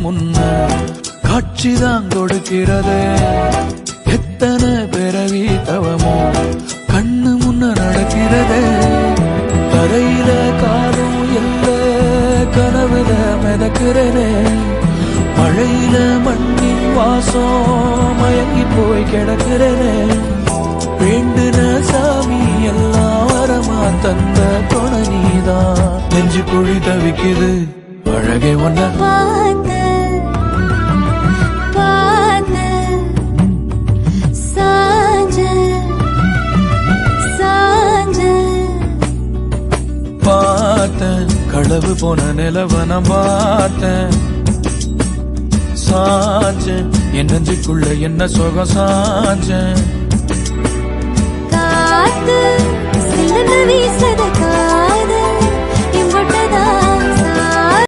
முன்ன காட்சிதான் கொடுக்கிறது. எத்தனை பிறவி தவமோ கண்ணு முன்ன நடக்கிறது. தரையில காலும் இல்ல கனவுல மிதக்கிறனே. மழையில மண்ணின் வாசம் மயங்கி போய் கிடக்கிறனே. வேண்டுன சாமி எல்லாம் வரமா தந்த துணை நீதான். நெஞ்சு குழி தவிக்குது அழகே ஒன்ன பார்த்து பார்த்து சாஞ்ச சாஞ்ச பார்த்தேன். களவு போன நிலவன பார்த்தேன். சாஞ்சேன் என் நெஞ்சுக்குள்ள என்ன சுகம் சாஞ்சேன். காத்து சிலந்து வீசத